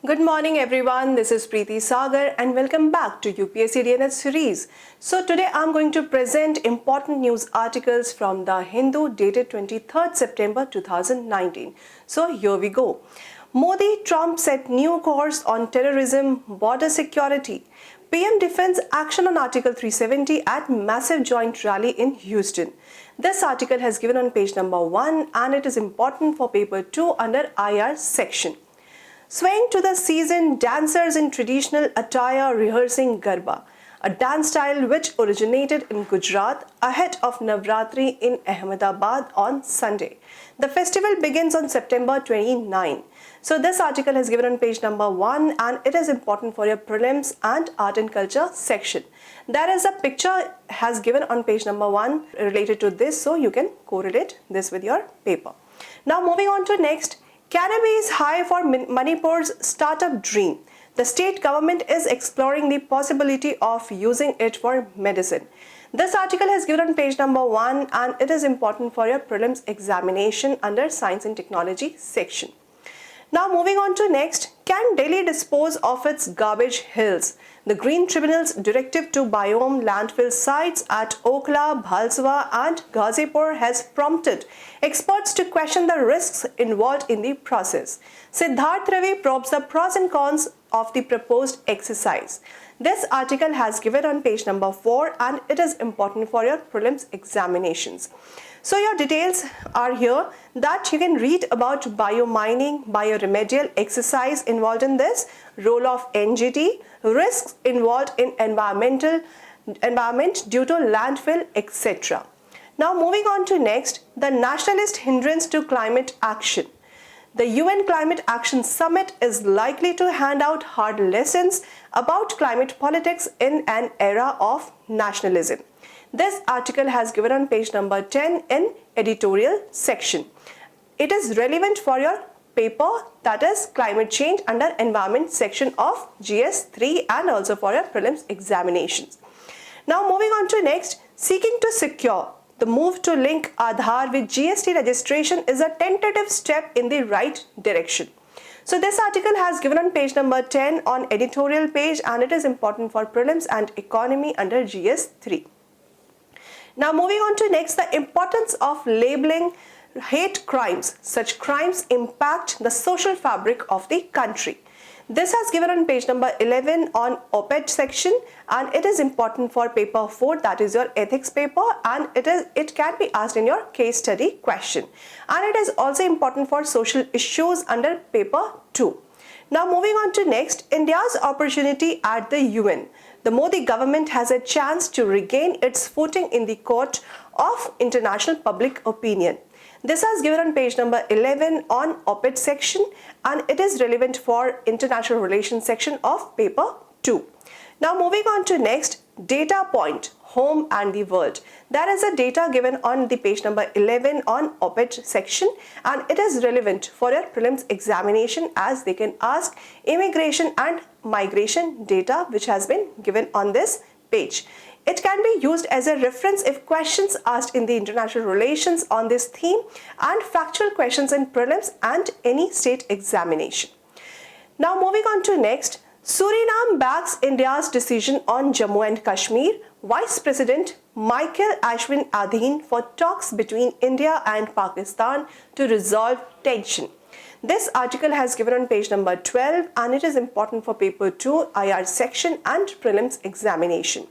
Good morning everyone, this is Preeti Sagar and welcome back to UPSC DNH series. So today I'm going to present important news articles from the Hindu dated 23rd September 2019. So here we go. Modi-Trump set new course on terrorism, border security. PM defends action on Article 370 at massive joint rally in Houston. This article has given on page number 1 and it is important for paper 2 under IR section. Swaying to the season, dancers in traditional attire rehearsing Garba, a dance style which originated in Gujarat ahead of Navratri in Ahmedabad on Sunday. The festival begins on September 29. So this article has given on page number 1 and it is important for your prelims and art and culture section. There is a picture has given on page number 1 related to this, so you can correlate this with your paper. Now moving on to next. Cannabis high for Manipur's startup dream. The state government is exploring the possibility of using it for medicine. This article has given on page number 1 and it is important for your prelims examination under Science and Technology section. Now moving on to next, can Delhi dispose of its garbage hills? The Green Tribunal's directive to biome landfill sites at Okla, Bhalswa and Ghazipur has prompted experts to question the risks involved in the process. Siddharth Ravi probes the pros and cons of the proposed exercise. This article has given on page number 4 and it is important for your prelims examinations. So your details are here that you can read about biomining, bioremedial exercise involved in this, role of NGT, risks involved in environment due to landfill, etc. Now moving on to next, the nationalist hindrance to climate action. The UN Climate Action Summit is likely to hand out hard lessons about climate politics in an era of nationalism. This article has given on page number 10 in editorial section. It is relevant for your paper, that is climate change under environment section of GS3 and also for your prelims examinations. Now moving on to next, seeking to secure. The move to link Aadhaar with GST registration is a tentative step in the right direction. So this article has given on page number 10 on editorial page and it is important for prelims and economy under GS3. Now moving on to next, the importance of labeling hate crimes. Such crimes impact the social fabric of the country. This has given on page number 11 on op-ed section and it is important for paper 4, that is your ethics paper, and it can be asked in your case study question. And it is also important for social issues under paper 2. Now moving on to next, India's opportunity at the UN. The Modi government has a chance to regain its footing in the court of international public opinion. This is given on page number 11 on op-ed section and it is relevant for international relations section of paper 2. Now moving on to next, data point, home and the world. There is a data given on the page number 11 on op-ed section and it is relevant for your prelims examination as they can ask immigration and migration data which has been given on this page. It can be used as a reference if questions asked in the international relations on this theme and factual questions in prelims and any state examination. Now moving on to next, Suriname backs India's decision on Jammu and Kashmir. Vice President Michael Ashwin Adhin for talks between India and Pakistan to resolve tension. This article has given on page number 12 and it is important for paper 2 IR section and prelims examination.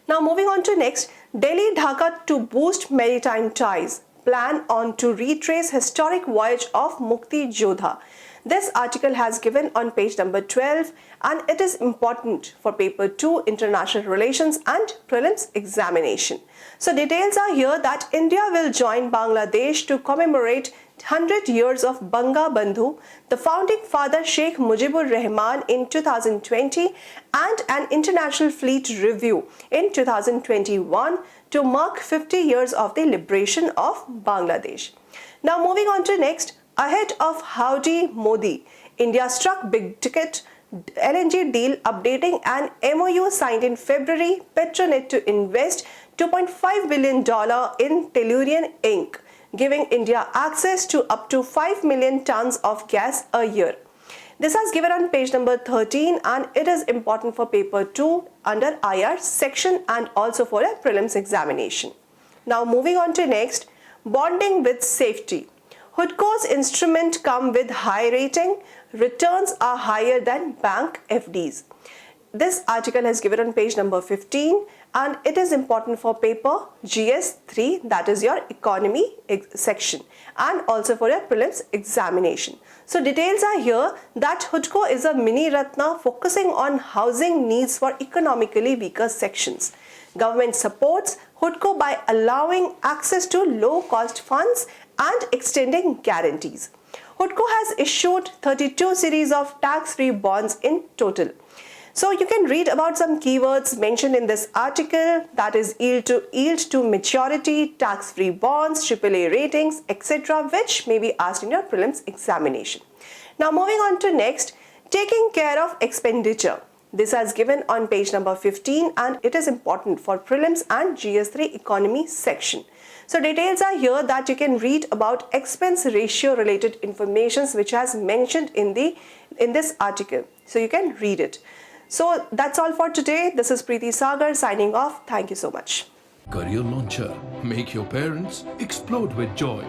Now moving on to next, Delhi-Dhaka to boost maritime ties. Plan on to retrace historic voyage of Mukti Jodha. This article has given on page number 12 and it is important for paper 2 international relations and prelims examination. So details are here that India will join Bangladesh to commemorate 100 years of Banga Bandhu, the founding father Sheikh Mujibur Rahman in 2020 and an international fleet review in 2021 to mark 50 years of the liberation of Bangladesh. Now moving on to next, ahead of Howdy Modi, India struck big ticket LNG deal updating an MOU signed in February, Petronet to invest $2.5 billion in Tellurian Inc., giving India access to up to 5 million tons of gas a year. This is given on page number 13 and it is important for paper 2 under IR section and also for a prelims examination. Now moving on to next, bonding with safety. HUDCO's instrument come with high rating, returns are higher than bank FDs. This article is given on page number 15 and it is important for paper GS3, that is your economy section, and also for your prelims examination. So details are here that HUDCO is a mini Ratna focusing on housing needs for economically weaker sections. Government supports HUDCO by allowing access to low-cost funds and extending guarantees. HUDCO has issued 32 series of tax-free bonds in total. So you can read about some keywords mentioned in this article, that is yield to maturity, tax-free bonds, AAA ratings, etc., which may be asked in your prelims examination. Now moving on to next, taking care of expenditure. This is given on page number 15 and it is important for prelims and GS3 economy section. So details are here that you can read about expense ratio related information which has mentioned in this article. So you can read it. So that's all for today. This is Preeti Sagar signing off. Thank you so much. Career Launcher. Make your parents explode with joy.